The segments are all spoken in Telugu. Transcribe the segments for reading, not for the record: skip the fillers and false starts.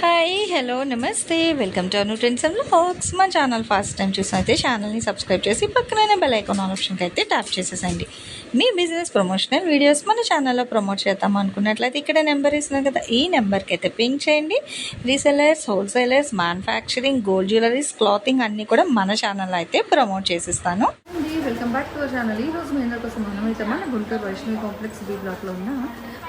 హాయ్ హలో నమస్తే welcome to Anu trends and vlogs. మా ఛానల్ ఫస్ట్ టైం చూసినైతే ఛానల్ని సబ్స్క్రైబ్ చేసి పక్కనైన బెల్ ఐకాన్ ఆప్షన్కి అయితే ట్యాప్ చేసేసండి. మీ బిజినెస్ ప్రమోషనల్ వీడియోస్ మన ఛానల్లో ప్రమోట్ చేద్దాం అనుకున్నట్లయితే ఇక్కడ నెంబర్ ఇస్తున్నాం కదా, ఈ నెంబర్కి అయితే పింక్ చేయండి. Resellers, wholesalers, manufacturing, gold jewelleries, clothing అన్నీ కూడా మన ఛానల్లో అయితే ప్రమోట్ చేసిస్తాను. Welcome back to our channel. ఈ రోజు మీ అందరి కోసం మనమైతే మన గుంటూరు వైష్ణవి కాంప్లెక్స్ బీ బ్లాక్లో ఉన్న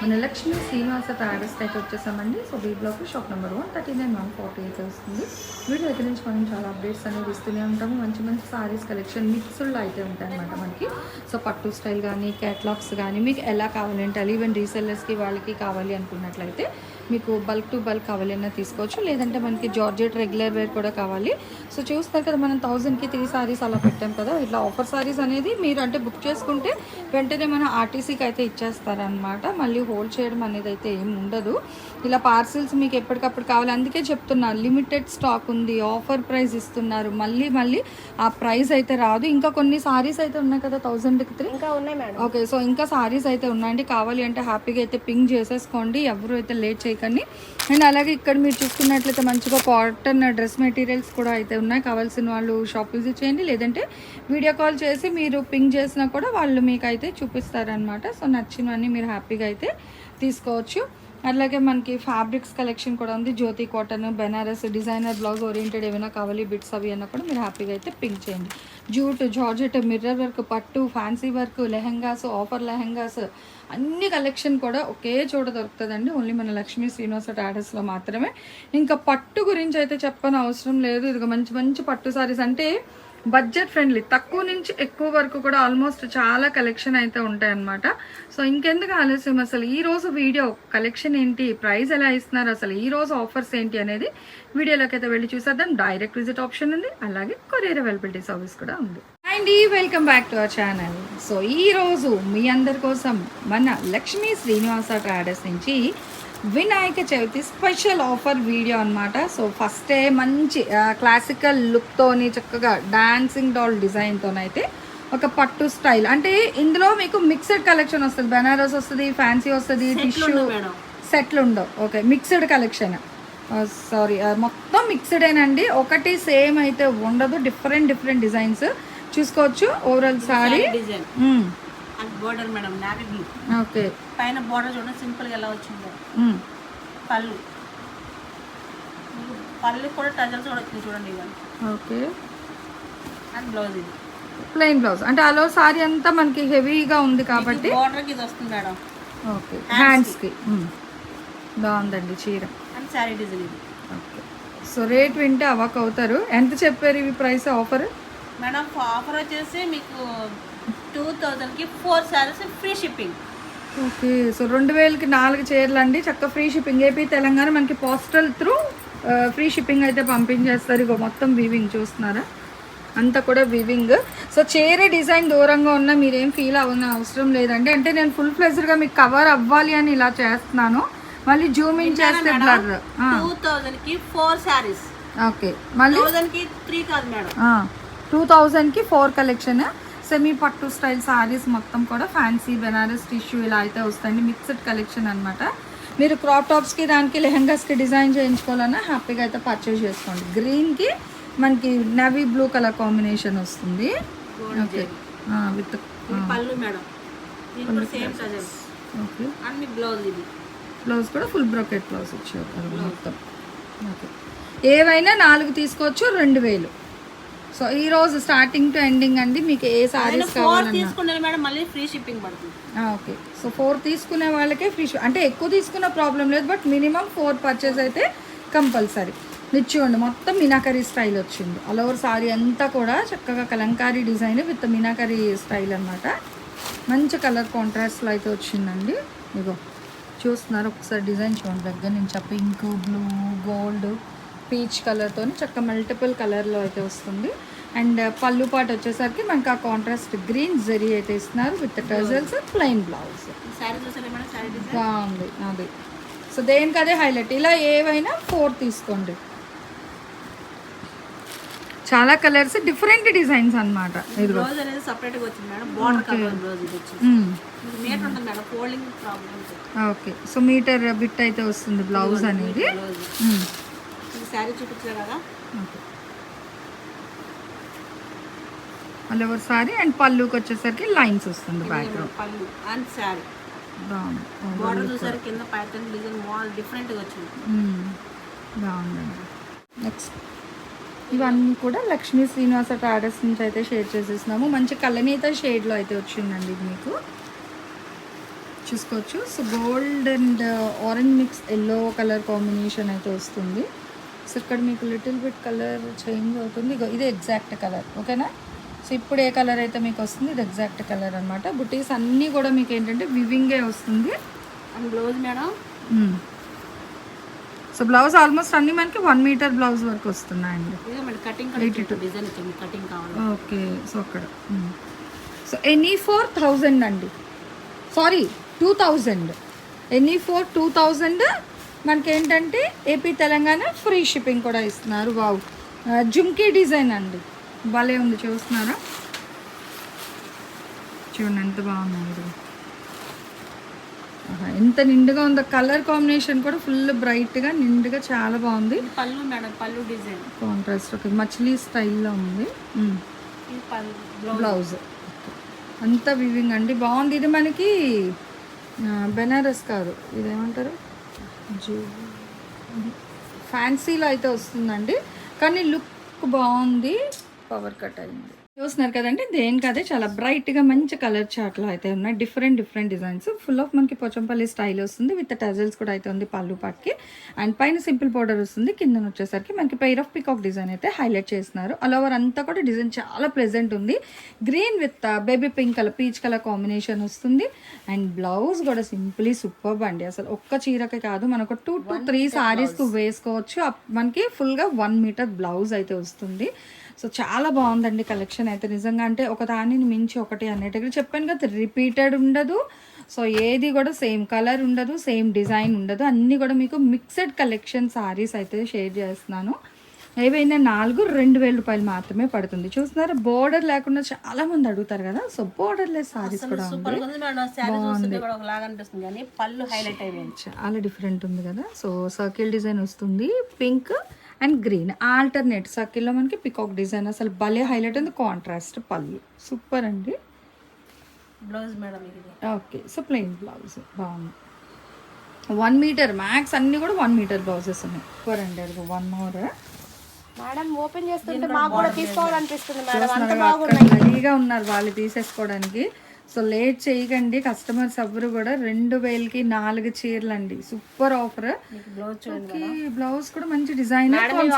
మన లక్ష్మీ శ్రీనివాస ట్రావెల్స్కి అయితే వచ్చేసామండి. So B block shop number 139 140 అయితే వస్తుంది. వీడియో దగ్గర నుంచి మనం చాలా అప్డేట్స్ అనేవి ఇస్తూనే ఉంటాము. మంచి మంచి సారీస్ కలెక్షన్ మిక్స్డ్లో అయితే ఉంటాయి అన్నమాట మనకి. సో పట్టు స్టైల్ కానీ క్యాటలాగ్స్ కానీ మీకు ఎలా కావాలంటే ఈవెన్ రీసెల్లర్స్కి వాళ్ళకి కావాలి అనుకున్నట్లయితే మీకు బల్క్ టు బల్క్ కావాలన్నా తీసుకోవచ్చు, లేదంటే మనకి జార్జెట్ రెగ్యులర్ వేర్ కూడా కావాలి. సో చూస్తారు కదా, మనం 1000కి 3 సారీస్ అలా పెట్టాం కదా. ఇట్లా ఆఫర్ సారీస్ అనేది మీరు అంటే బుక్ చేసుకుంటే వెంటనే మన ఆర్టీసీకి అయితే ఇచ్చేస్తారనమాట. మళ్ళీ హోల్డ్ చేయడం అనేది అయితే ఏమి ఉండదు. ఇలా పార్సిల్స్ మీకు ఎప్పటికప్పుడు కావాలి. అందుకే చెప్తున్నారు, లిమిటెడ్ స్టాక్ ఉంది, ఆఫర్ ప్రైస్ ఇస్తున్నారు. మళ్ళీ ఆ ప్రైస్ అయితే రాదు. ఇంకా కొన్ని సారీస్ అయితే ఉన్నాయి కదా 1000కి 3 ఇంకా ఉన్నాయి మేడం. ఓకే, సో ఇంకా సారీస్ అయితే ఉన్నాయండి. కావాలి అంటే హ్యాపీగా అయితే పింక్ చేసేసుకోండి, ఎవరు అయితే లేట్ చేయకండి. అండ్ అలాగే ఇక్కడ మీరు చూసుకున్నట్లయితే మంచిగా కాటన్ డ్రెస్ మెటీరియల్స్ కూడా అయితే ఉన్నాయి. కావాల్సిన వాళ్ళు షాప్ విజిట్ చేయండి, లేదంటే వీడియో కాల్ చేసి మీరు పింక్ చేసినా కూడా వాళ్ళు మీకు అయితే చూపిస్తారనమాట. సో నచ్చినవన్నీ మీరు హ్యాపీగా అయితే తీసుకోవచ్చు. అలాగే మనకి ఫ్యాబ్రిక్స్ కలెక్షన్ కూడా ఉంది. Jyoti cotton, Banaras, designer blouse oriented ఏమైనా కావాలి బిట్స్ అవి అన్నా కూడా మీరు హ్యాపీగా అయితే పింక్ చేయండి. జూట్, జార్జెట్, మిర్రర్ వర్క్, పట్టు, fancy work, lehengas, offer lehengas అన్ని కలెక్షన్ కూడా ఒకే చోట దొరుకుతుందండి. ఓన్లీ మన లక్ష్మీ శ్రీనివాస ట్రాడర్స్లో మాత్రమే. ఇంకా పట్టు గురించి అయితే చెప్పని అవసరం లేదు. ఇది మంచి మంచి పట్టు సారీస్ అంటే బడ్జెట్ ఫ్రెండ్లీ, తక్కువ నుంచి ఎక్కువ వరకు కూడా ఆల్మోస్ట్ చాలా కలెక్షన్ అయితే ఉంటాయి అన్నమాట. సో ఇంకెందుకు ఆలస్యం, అసలు ఈ రోజు వీడియో కలెక్షన్ ఏంటి, ప్రైస్ ఎలా ఇస్తున్నారు, అసలు ఈ రోజు ఆఫర్స్ ఏంటి అనేది వీడియోలోకి అయితే వెళ్ళి చూసేద్దాం. డైరెక్ట్ విజిట్ ఆప్షన్ ఉంది, అలాగే కొరియర్ అవైలబిలిటీ సర్వీస్ కూడా ఉంది. And welcome back to our channel. So ఈ రోజు మీ అందరి కోసం మన లక్ష్మీ శ్రీనివాస ట్రాడర్స్ నుంచి Vinayaka Chavithi special offer video అనమాట. సో ఫస్టే మంచి క్లాసికల్ లుక్తోని చక్కగా డాన్సింగ్ డాల్ డిజైన్తోనైతే ఒక పట్టు స్టైల్, అంటే ఇందులో మీకు మిక్స్డ్ కలెక్షన్ వస్తుంది. బెనారస్ వస్తుంది, ఫ్యాన్సీ వస్తుంది, టిష్యూ సెట్లు ఉండవు. ఓకే, మిక్స్డ్ కలెక్షన్, సారీ మొత్తం మిక్స్డేనండి. ఒకటి సేమ్ అయితే ఉండదు, డిఫరెంట్ డిజైన్స్ చూసుకోవచ్చు. Overall sorry border madam navy blue. Okay, పైన బోర్డర్ చూడండి సింపుల్ గా ఎలా వచ్చిందో. పళ్ళు కూడా టజల్స్ కూడా వచ్చింది చూడండి ఇవన్నీ. ఓకే, అండ్ బ్లౌజ్ ఇది ప్లెయిన్ బ్లౌజ్, అంటే అలో సారీ అంతా మనకి హెవీగా ఉంది కాబట్టి బోర్డర్ కి ఇది వస్తుంది మేడం. ఓకే, హ్యాండ్స్ కి బాగుందండి చీర. అండ్ శారీ డిజైన్ ఇది. ఓకే, సో రేట్ వింటే అవాక్ అవుతారు. ఎంత చెప్పారు ఇవి ప్రైస్ ఆఫర్? మేడం ఆఫర్ వచ్చేసి మీకు 2000కి 4 saris free shipping. Okay, so 2000కి 4 చీరలు అండి, చక్క ఫ్రీ షిప్పింగ్. ఏపీ తెలంగాణ మనకి పోస్టల్ త్రూ ఫ్రీ షిప్పింగ్ అయితే పంపించేస్తారు. ఇగో మొత్తం వీవింగ్ చూస్తున్నారా, అంతా కూడా వీవింగ్. సో చీర డిజైన్ దూరంగా ఉన్నా మీరేం ఫీల్ అవ్వని అవసరం లేదండి. అంటే నేను ఫుల్ ఫ్లెజ్డ్గా మీకు కవర్ అవ్వాలి అని ఇలా చేస్తున్నాను. మళ్ళీ జూమ్ ఇన్ చేస్తే బ్లర్. 2000కి 4 సారీస్. ఓకే, మళ్ళీ 2000కి 3 కాదు మేడం, 2000కి 4 కలెక్షన్. సెమీ పట్టు స్టైల్ సారీస్ మొత్తం కూడా ఫ్యాన్సీ బెనారస్ టిష్యూ ఇలా అయితే వస్తాయండి. మిక్స్డ్ కలెక్షన్ అనమాట. మీరు క్రాప్ టాప్స్కి దానికి లెహెంగాస్కి డిజైన్ చేయించుకోవాలన్నా హ్యాపీగా అయితే పర్చేస్ చేసుకోండి. గ్రీన్కి మనకి నేవీ బ్లూ కలర్ కాంబినేషన్ వస్తుంది. ఓకే, విత్ పళ్ళు మేడం సేమ్ టజల్స్. ఓకే, అన్ని బ్లౌజ్ ఇది. బ్లౌజ్ కూడా ఫుల్ బ్రోకెట్ బ్లౌజ్ వచ్చారు మొత్తం. ఓకే, ఏవైనా 4 తీసుకోవచ్చు, 2000. సో ఈ రోజు స్టార్టింగ్ టు ఎండింగ్ అండి. మీకు ఏ సారీస్ తీసుకునే మేడం మళ్ళీ ఫ్రీ షిప్పింగ్ పడుతుంది. ఓకే, సో 4 తీసుకునే వాళ్ళకే ఫ్రీ అంటే ఎక్కువ తీసుకున్న ప్రాబ్లం లేదు, బట్ మినిమం 4 పర్చేస్ అయితే కంపల్సరీ. నిచ్చుకోండి, మొత్తం మీనాకరీ స్టైల్ వచ్చింది. ఆల్ ఓవర్ సారీ అంతా కూడా చక్కగా Kalamkari design with meenakari style అనమాట. మంచి కలర్ కాంట్రాస్ట్లో అయితే వచ్చిందండి. ఇగో చూస్తున్నారు, ఒకసారి డిజైన్ చూడండి దగ్గర నుంచి. పింక్, బ్లూ, గోల్డ్, పీచ్ కలర్తో చక్క మల్టిపుల్ కలర్లో అయితే వస్తుంది. అండ్ పళ్ళు పాటు వచ్చేసరికి మనకి ఆ కాంట్రాస్ట్ గ్రీన్ జరీ అయితే ఇస్తున్నారు విత్ టజల్స్, ప్లెయిన్ బ్లౌజ్. బాగుంది అది. సో దేనికి అదే హైలైట్. ఇలా ఏవైనా 4 తీసుకోండి. చాలా కలర్స్ డిఫరెంట్ డిజైన్స్ అన్నమాట. ఇదిగో బ్లౌజ్ అనేది సపరేట్ గా వచ్చింది మేడం, బార్డర్ కలర్ బ్లౌజ్ ఇది వచ్చి మీటర్ ఉంటుంది మేడం, ఫోల్డింగ్ ప్రాబ్లం ఉంటుంది. ఓకే, సో మీటర్ బిట్ అయితే వస్తుంది బ్లౌజ్ అనేది. బ్లౌజ్ ఈ శారీ చూపించారు కదా, ఆల్ ఓవర్ సారీ అండ్ పళ్ళుకి వచ్చేసరికి లైన్స్ వస్తుంది బ్యాక్ లో. పళ్ళు అండ్ శారీ బాగుంది, బార్డర్ చూసారు కింద ప్యాటర్న్ డిజైన్ మోడల్ డిఫరెంట్ గా వచ్చింది. బాగుందండి. నెక్స్ట్ ఇవన్నీ కూడా లక్ష్మీ శ్రీనివాస ట్రాడర్స్ నుంచి అయితే షేర్ చేసేస్తున్నాము. మంచి కలనీత షేడ్లో అయితే వచ్చిందండి ఇది మీకు చూసుకోవచ్చు. So gold and orange mix yellow colour combination అయితే వస్తుంది. సో ఇక్కడ మీకు లిటిల్ బిట్ కలర్ చేంజ్ అవుతుంది. ఇది ఎగ్జాక్ట్ కలర్, ఓకేనా. సో ఇప్పుడు ఏ కలర్ అయితే మీకు వస్తుంది ఇది ఎగ్జాక్ట్ కలర్ అనమాట. బుటీస్ అన్నీ కూడా మీకు ఏంటంటే వివింగే వస్తుంది. And blouse madam, so blouse almost అన్ని మనకి 1 మీటర్ బ్లౌజ్ వరకు వస్తున్నాయండి. ఇదే మేడం కటింగ్ డిజైన్ వచ్చింది, కటింగ్ కావాలి. ఓకే, సో అక్కడ సో ఎనీ 4000 అండి, సారీ 2000, ఎనీ 2000 మనకి ఏంటంటే ఏపీ తెలంగాణ ఫ్రీ షిప్పింగ్ కూడా ఇస్తున్నారు. వావ్, జుమ్కీ డిజైన్ అండి, భలే ఉంది చూస్తున్నారా, చూడండి ఎంత బాగుంది ఇది. ఎంత నిండుగా ఉందో, కలర్ కాంబినేషన్ కూడా ఫుల్ బ్రైట్గా నిండుగా చాలా బాగుంది. పళ్ళు మేడం, పళ్ళు డిజైన్ కాంట్రాస్ట్ ఒక మచిలీ స్టైల్లో ఉంది. ఇది పళ్ళు బ్లౌజ్ అంతా వివింగ్ అండి, బాగుంది. ఇది మనకి బెనారస్ కాదు, ఇదేమంటారు ఫ్యాన్సీలో అయితే వస్తుందండి, కానీ లుక్ బాగుంది. పవర్ కట్ అయింది చూస్తున్నారు కదండి, దేనికి అదే చాలా బ్రైట్గా మంచి కలర్ చార్ట్లో అయితే ఉన్నాయి. డిఫరెంట్ డిజైన్స్ ఫుల్ ఆఫ్ మనకి పోచంపల్లి స్టైల్ వస్తుంది. విత్ టజల్స్ కూడా అయితే ఉంది పళ్ళు పాటికి. అండ్ పైన సింపుల్ బోర్డర్ వస్తుంది, కింద వచ్చేసరికి మనకి పెయిర్ ఆఫ్ పికాక్ డిజైన్ అయితే హైలైట్ చేస్తున్నారు. ఆల్ ఓవర్ అంతా కూడా డిజైన్ చాలా ప్లెజెంట్ ఉంది. Green with baby pink colour, peach colour combination వస్తుంది. అండ్ బ్లౌజ్ కూడా సింపుల్లీ సూపర్బ్ అండి, అసలు ఒక్క చీరకి కాదు, మనకు 2 to 3 సారీస్కు వేసుకోవచ్చు. మనకి ఫుల్గా 1 మీటర్ బ్లౌజ్ అయితే వస్తుంది. సో చాలా బాగుందండి కలెక్షన్ అయితే నిజంగా, అంటే ఒక దానిని మించి ఒకటి అన్నట్టుగా చెప్పాను కదా, రిపీటెడ్ ఉండదు. సో ఏది కూడా సేమ్ కలర్ ఉండదు, సేమ్ డిజైన్ ఉండదు, అన్నీ కూడా మీకు మిక్స్డ్ కలెక్షన్ సారీస్ అయితే షేర్ చేస్తున్నాను. ఏవైనా 4-2000 రూపాయలు మాత్రమే పడుతుంది. చూస్తున్నారా, బోర్డర్ లేకుండా చాలా మంది అడుగుతారు కదా, సో బోర్డర్ లెస్ సారీస్ కూడా చాలా డిఫరెంట్ ఉంది కదా. సో సర్కిల్ డిజైన్ వస్తుంది, పింక్ అండ్ గ్రీన్ ఆల్టర్నేట్ సర్కిల్లో మనకి పికాక్ డిజైన్, అసలు భలే హైలైట్ ఉంది. కాంట్రాస్ట్ పళ్ళు సూపర్ అండి. బ్లౌజ్ మేడం ఇది ఓకే, సో ప్లెయిన్ బ్లౌజ్ బాగుంది. 1 మీటర్ మ్యాక్స్ అన్నీ కూడా 1 మీటర్ బ్లౌజెస్ ఉన్నాయి. సూపర్ అండి. అది 1 మోర్ మేడం ఓపెన్ చేస్తుంటే మాకు కూడా తీసుకోవాలనిపిస్తుంది మేడం, అంత రెడీగా ఉన్నారు వాళ్ళు తీసేసుకోవడానికి. సో లేట్ చేయకండి, కస్టమర్స్ ఎవరు కూడా. 2000కి 4 చీరలు అండి, సూపర్ ఆఫర్. బ్లౌజ్ కూడా మంచి డిజైన్.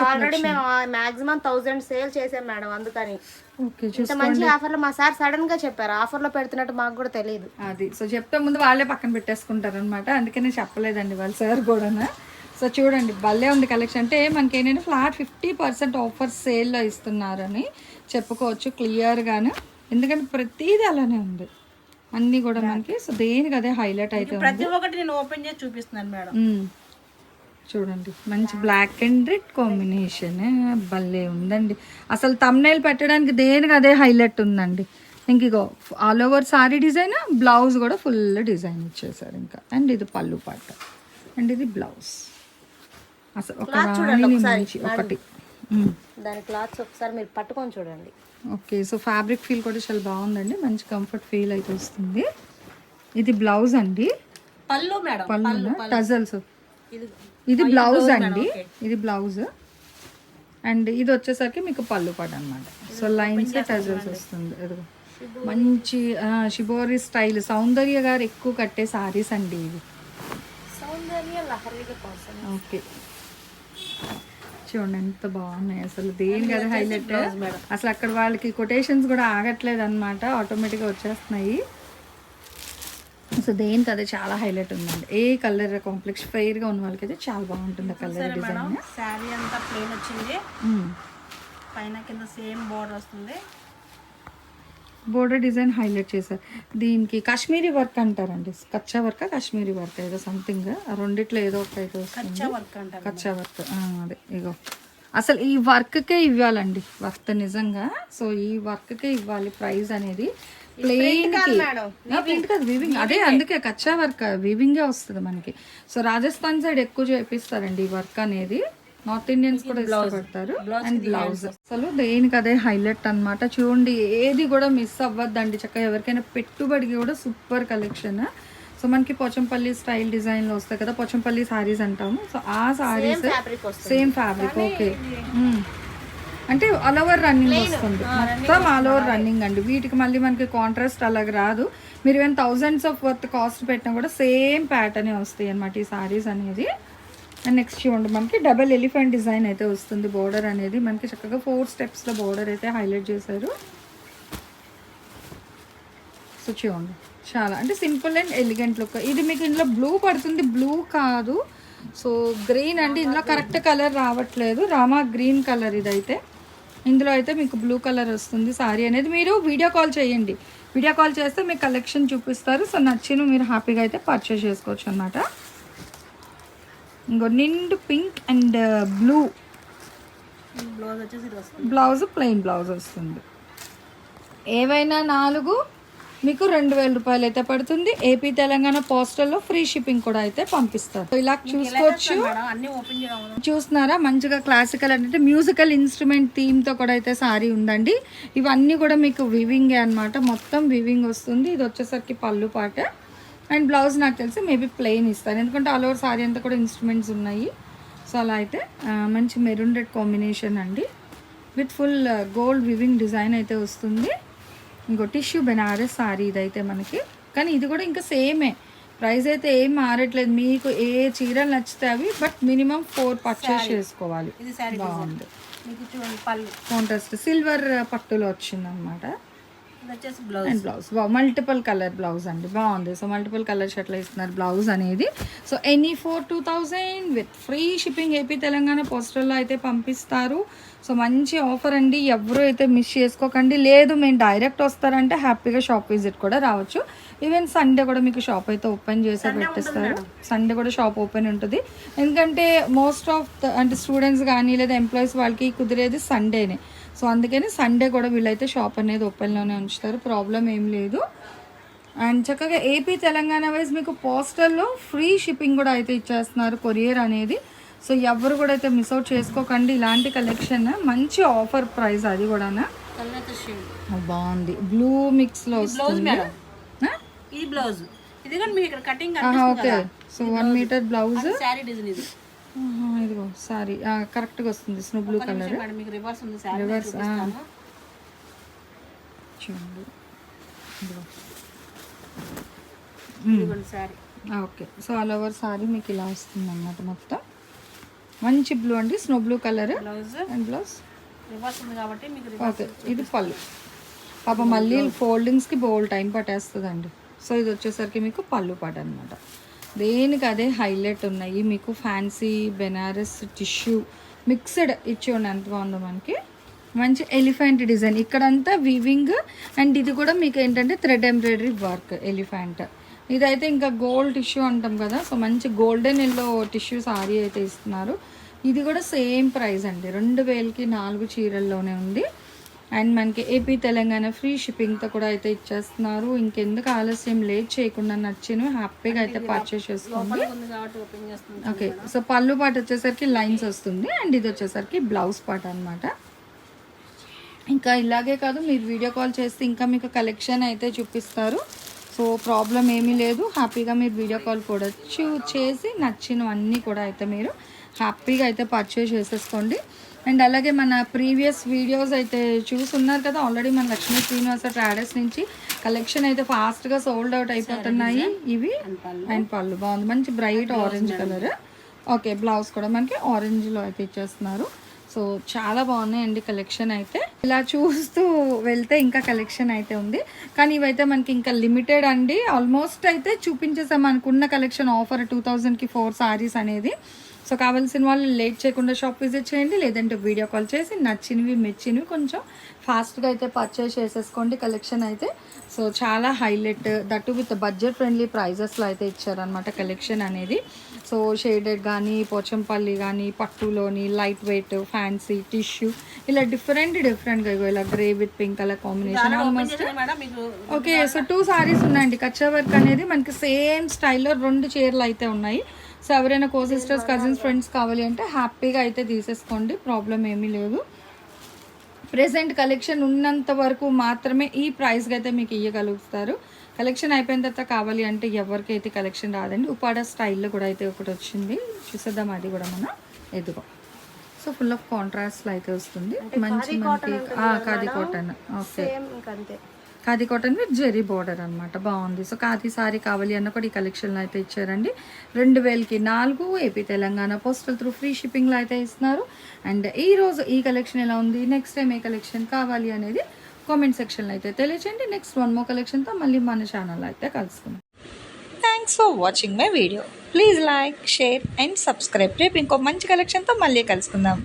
ఆల్రెడీ మేము మాక్సిమం 1000 సేల్ చేసాం మేడం, అందుకని ఓకే ఇంత మంచి ఆఫర్ లో మా సార్ సడన్ గా చెప్పారు, ఆఫర్ లో పెడుతున్నట్టు మాకు కూడా తెలియదు. అది సో చెప్తే ముందు వాళ్ళే పక్కన పెట్టేసుకుంటారు అనమాట, అందుకనే చెప్పలేదండి వాళ్ళ సార్ కూడా. సో చూడండి భలే ఉంది కలెక్షన్, అంటే మనకి ఏంటంటే ఫ్లాట్ 50% ఆఫర్ సేల్లో ఇస్తున్నారని చెప్పుకోవచ్చు క్లియర్గాను, ఎందుకంటే ప్రతిదీ అలానే ఉంది అన్నీ కూడా మనకి. సో దేనికి అదే హైలైట్ అయితే ప్రతి ఒక్కటి నేను ఓపెన్ చేసి చూపిస్తున్నాను మేడం. చూడండి మంచి బ్లాక్ అండ్ రెడ్ కాంబినేషన్ భలే ఉందండి, అసలు తమ్నైల్ పెట్టడానికి దేనికి అదే హైలైట్ ఉందండి. ఇంక ఇగో all over sari design, blouse కూడా ఫుల్ డిజైన్ ఇచ్చేసారు ఇంకా. అండ్ ఇది పళ్ళు పాట అండ్ ఇది బ్లౌజ్, అసలు ఒక ఒకటి దాని క్లాత్స్ ఒకసారి మీరు పట్టుకొని చూడండి. ఓకే, సో ఫ్యాబ్రిక్ ఫీల్ కూడా చాలా బాగుందండి, మంచి కంఫర్ట్ ఫీల్ అయితే వస్తుంది. ఇది బ్లౌజ్ అండి, పళ్ళు మేడం, పళ్ళు టజల్స్. ఇది బ్లౌజ్ అండి, ఇది బ్లౌజ్. అండ్ ఇది వచ్చేసరికి మీకు పళ్ళు పడ అనమాట. సో లైన్స్ టజల్స్ వస్తుంది. ఎదుగు మంచి షిబోరి స్టైల్, సౌందర్య గారు ఎక్కువ కట్టే సారీస్ అండి ఇవి. ఓకే చూడండి ఎంత బాగున్నాయి, అసలు దేనికి అది హైలైట్. అసలు అక్కడ వాళ్ళకి కొటేషన్స్ కూడా ఆగట్లేదు అనమాట, ఆటోమేటిక్గా వచ్చేస్తున్నాయి. సో దేనికి అదే చాలా హైలైట్ ఉందండి. ఏ కలర్ కాంప్లెక్స్ ఫెయిర్గా ఉన్న వాళ్ళకి అయితే చాలా బాగుంటుంది ఆ కలర్ డిజైన్. శారీ అంతా ప్లెయిన్ వచ్చింది, పైన కింద సేమ్ బోర్డర్ వస్తుంది. బోర్డర్ డిజైన్ హైలైట్ చేశారు. దీనికి కాశ్మీరీ వర్క్ అంటారండి, కచ్చా వర్క్ కాశ్మీరీ వర్క్ ఏదో సంథింగ్, ఆ రెండిట్లో ఏదో ఒకటి అయితే వస్తుంది. కచ్చా వర్క్ అదే ఇగో అసలు ఈ వర్క్కే ఇవ్వాలండి వర్త్ నిజంగా. సో ఈ వర్క్కే ఇవ్వాలి ప్రైస్ అనేది. ప్లెయిన్ ప్రింట్ కాదు వీవింగ్, అదే అందుకే కచ్చా వర్క్ వీవింగే వస్తుంది మనకి. సో రాజస్థాన్ సైడ్ ఎక్కువ చేపిస్తారండి ఈ వర్క్ అనేది, నార్త్ ఇండియన్స్ కూడా ఇష్టపడతారు. అండ్ బ్లౌజ్ అసలు దేనికి అదే హైలైట్ అన్నమాట. చూడండి ఏది కూడా మిస్ అవ్వద్దండి, చక్కగా ఎవరికైనా పెట్టుబడికి కూడా సూపర్ కలెక్షన్. సో మనకి పోచంపల్లి స్టైల్ డిజైన్లో వస్తాయి కదా, పోచంపల్లి సారీస్ అంటాము. సో ఆ సారీస్ సేమ్ ఫ్యాబ్రిక్. ఓకే, అంటే ఆల్ ఓవర్ రన్నింగ్ వస్తుంది, మొత్తం ఆల్ ఓవర్ రన్నింగ్ అండి. వీటికి మళ్ళీ మనకి కాంట్రాస్ట్ అలాగ రాదు. మీరు ఏమైనా థౌజండ్స్ ఆఫ్ వర్త్ కాస్ట్ పెట్టినా కూడా సేమ్ ప్యాటర్నే వస్తాయి అన్నమాట ఈ సారీస్ అనేది. అండ్ నెక్స్ట్ చూడండి మనకి డబల్ ఎలిఫెంట్ డిజైన్ అయితే వస్తుంది. బోర్డర్ అనేది మనకి చక్కగా 4 స్టెప్స్లో బోర్డర్ అయితే హైలైట్ చేశారు. సో చూడండి చాలా అంటే సింపుల్ అండ్ ఎలిగెంట్ లుక్. ఇది మీకు ఇందులో బ్లూ పడుతుంది, బ్లూ కాదు. సో గ్రీన్ అంటే ఇందులో కరెక్ట్ కలర్ రావట్లేదు, రామా గ్రీన్ కలర్ ఇదైతే. ఇందులో అయితే మీకు బ్లూ కలర్ వస్తుంది సారీ అనేది. మీరు వీడియో కాల్ చేయండి, వీడియో కాల్ చేస్తే మీకు కలెక్షన్ చూపిస్తారు. సో నచ్చిన మీరు హ్యాపీగా అయితే పర్చేస్ చేసుకోవచ్చు అన్నమాట. ఇంకో నిండు pink and blue blouse, plain blouse వస్తుంది. ఏవైనా 4 మీకు 2000 రూపాయలు అయితే పడుతుంది. ఏపీ తెలంగాణ పోస్టల్లో ఫ్రీ షిప్పింగ్ కూడా అయితే పంపిస్తారు. ఇలా చూసుకోవచ్చు, చూస్తున్నారా మంచిగా క్లాసికల్ అంటే మ్యూజికల్ ఇన్స్ట్రుమెంట్ థీమ్తో కూడా అయితే సారీ ఉందండి. ఇవన్నీ కూడా మీకు వివింగే అనమాట, మొత్తం వివింగ్ వస్తుంది. ఇది వచ్చేసరికి పళ్ళు పాట. అండ్ బ్లౌజ్ నాకు తెలిసి మేబీ ప్లెయిన్ ఇస్తాను, ఎందుకంటే ఆల్ ఓవర్ సారీ అంతా కూడా ఇన్స్ట్రుమెంట్స్ ఉన్నాయి. సో అలా అయితే మంచి మెరూన్ రెడ్ కాంబినేషన్ అండి, with full gold weaving design అయితే వస్తుంది. ఇంకో టిష్యూ బెనారస్ సారీ ఇదైతే మనకి, కానీ ఇది కూడా ఇంకా సేమే ప్రైస్ అయితే ఏం మారట్లేదు. మీకు ఏ చీరలు నచ్చితే అవి, బట్ మినిమం 4 పర్చేస్ చేసుకోవాలి. బాగుంది, కాంట్రాస్ట్ సిల్వర్ పట్టులో వచ్చింది అనమాట. And blouse multiple colour blouse అండి, బాగుంది. సో మల్టిపుల్ కలర్స్ అట్లా ఇస్తున్నారు బ్లౌజ్ అనేది. So any 4,2000 with free shipping AP Telangana పోస్టల్లో అయితే పంపిస్తారు. సో మంచి ఆఫర్ అండి, ఎవరు అయితే మిస్ చేసుకోకండి. లేదు మేము డైరెక్ట్ వస్తారంటే హ్యాపీగా షాప్ విజిట్ కూడా రావచ్చు. ఈవెన్ సండే కూడా మీకు షాప్ అయితే ఓపెన్ చేసే పెట్టిస్తారు. సండే కూడా షాప్ ఓపెన్ ఉంటుంది, ఎందుకంటే మోస్ట్ ఆఫ్ అంటే స్టూడెంట్స్ కానీ లేదా ఎంప్లాయీస్ వాళ్ళకి కుదిరేది సండేనే. సో అందుకని సండే కూడా వీళ్ళైతే షాప్ అనేది ఓపెన్లోనే ఉంచుతారు, ప్రాబ్లం ఏం లేదు. అండ్ చక్కగా ఏపీ తెలంగాణ వైజ్ మీకు పోస్టల్లో ఫ్రీ షిప్పింగ్ కూడా అయితే ఇచ్చేస్తున్నారు, కొరియర్ అనేది. సో ఎవరు కూడా అయితే మిస్ అవుట్ చేసుకోకండి. ఇలాంటి కలెక్షన్ మంచి ఆఫర్ ప్రైస్, అది కూడా బాగుంది. బ్లూ మిక్స్లో వస్తుంది. ఇది బ్లౌజ్, ఇది కూడా మీకు ఇక్కడ cutting okay. So 1 meter blouse, saree design ఇది. ఇదిగో సారీ కరెక్ట్గా వస్తుంది, స్నో బ్లూ కలర్. రివర్స్ చూడండి, okay. So all over saree మీకు ఇలా వస్తుంది అన్నమాట మొత్తం. మంచి బ్లూ అండి, snow blue colour. And blouse okay. ఇది పళ్ళు. పాప మళ్ళీ ఫోల్డింగ్స్కి బోల్ టైం పట్టేస్తుందండి. సో ఇది వచ్చేసరికి మీకు పళ్ళు పాట అనమాట. దేనికి అదే హైలైట్ ఉన్నాయి మీకు. ఫ్యాన్సీ బెనారస్ టిష్యూ మిక్స్డ్ ఇచ్చేయండి, ఎంత బాగుందో మనకి. మంచి ఎలిఫెంట్ డిజైన్ ఇక్కడంతా వివింగ్. అండ్ ఇది కూడా మీకు ఏంటంటే థ్రెడ్ ఎంబ్రాయిడరీ వర్క్ ఎలిఫెంట్. ఇదైతే ఇంకా గోల్డ్ టిష్యూ అంటాం కదా, సో మంచి గోల్డెన్ ఎల్లో టిష్యూ సారీ అయితే ఇస్తున్నారు. ఇది కూడా సేమ్ ప్రైస్ అండి, 2000కి 4 చీరల్లోనే ఉంది. అండ్ మనకి ఏపీ తెలంగాణ ఫ్రీ షిప్పింగ్తో కూడా అయితే ఇచ్చేస్తున్నారు. ఇంకెందుకు ఆలస్యం, లేట్ చేయకుండా నచ్చినవి హ్యాపీగా అయితే పర్చేస్ చేసుకోండి. ఓకే. సో పళ్ళు పాట వచ్చేసరికి లైన్స్ వస్తుంది, అండ్ ఇది వచ్చేసరికి బ్లౌజ్ పాట అనమాట. ఇంకా ఇలాగే కాదు, మీరు వీడియో కాల్ చేస్తే ఇంకా మీకు కలెక్షన్ అయితే చూపిస్తారు. సో ప్రాబ్లం ఏమీ లేదు, హ్యాపీగా మీరు వీడియో కాల్ కూడా చేసి నచ్చినవన్నీ కూడా అయితే మీరు హ్యాపీగా అయితే పర్చేస్ చేసేసుకోండి. అండ్ అలాగే మన ప్రీవియస్ వీడియోస్ అయితే చూస్తున్నారు కదా ఆల్రెడీ, మన లక్ష్మీ శ్రీనివాస ట్రాడర్స్ నుంచి కలెక్షన్ అయితే ఫాస్ట్గా సోల్డ్ అవుట్ అయిపోతున్నాయి ఇవి. అండ్ పళ్ళు బాగుంది, మంచి bright orange colour. Okay. Blouse కూడా మనకి ఆరెంజ్లో అయితే ఇచ్చేస్తున్నారు. సో చాలా బాగున్నాయండి కలెక్షన్ అయితే. ఇలా చూస్తూ వెళ్తే ఇంకా కలెక్షన్ అయితే ఉంది, కానీ ఇవైతే మనకి ఇంకా లిమిటెడ్ అండి. ఆల్మోస్ట్ అయితే చూపించేసాం అనుకున్న కలెక్షన్. ఆఫర్ 2000కి 4 సారీస్ అనేది. సో సో కావాల్సిన వాళ్ళు లేట్ చేయకుండా షాప్ విజిట్ చేయండి, లేదంటే వీడియో కాల్ చేసి నచ్చినవి మెచ్చినవి కొంచెం ఫాస్ట్గా అయితే పర్చేస్ చేసేసుకోండి. కలెక్షన్ అయితే సో చాలా highlight, that with budget friendly ప్రైజెస్లో అయితే ఇచ్చారనమాట కలెక్షన్ అనేది. సో షేడెడ్ కానీ, పోచంపల్లి కానీ, పట్టులోని లైట్ వెయిట్, ఫ్యాన్సీ, టిష్యూ, ఇలా డిఫరెంట్గా ఇలా grey with pink colour combination almost. Madam మీకు ఓకే, సో 2 సారీస్ ఉన్నాయండి. కచ్చా వర్క్ అనేది మనకి సేమ్ స్టైల్లో 2 చీరలు అయితే ఉన్నాయి. సో ఎవరైనా కో సిస్టర్స్, కజిన్స్, ఫ్రెండ్స్ కావాలి అంటే హ్యాపీగా అయితే తీసేసుకోండి, ప్రాబ్లం ఏమీ లేదు. ప్రెసెంట్ కలెక్షన్ ఉన్నంత వరకు మాత్రమే ఈ ప్రైస్కి అయితే మీకు ఇవ్వగలుగుతారు. కలెక్షన్ అయిపోయిన తర్వాత కావాలి అంటే ఎవరికైతే కలెక్షన్ రాదండి. ఉపాడ స్టైల్లో కూడా అయితే ఒకటి వచ్చింది, చూసేద్దాం అది కూడా మనం. ఎదుగో సో ఫుల్ ఆఫ్ కాంట్రాస్ట్లో అయితే వస్తుంది. మంచి మనకి khadi cotton. Okay, khadi cotton with zari border అనమాట, బాగుంది. సో ఖాదీ సారీ కావాలి అన్న కూడా ఈ కలెక్షన్లో అయితే ఇచ్చారండి. 2000కి 4 AP Telangana postal through free షిప్పింగ్లో అయితే ఇస్తున్నారు. అండ్ ఈరోజు ఈ కలెక్షన్ ఎలా ఉంది, నెక్స్ట్ టైం ఏ కలెక్షన్ కావాలి అనేది కామెంట్ సెక్షన్లో అయితే తెలియచేయండి. నెక్స్ట్ 1 more కలెక్షన్తో మళ్ళీ మన ఛానల్లో అయితే కలుసుకుందాం. Thanks for watching my video. Please like, share and subscribe. రేపు ఇంకో మంచి కలెక్షన్తో మళ్ళీ కలుసుకుందాం.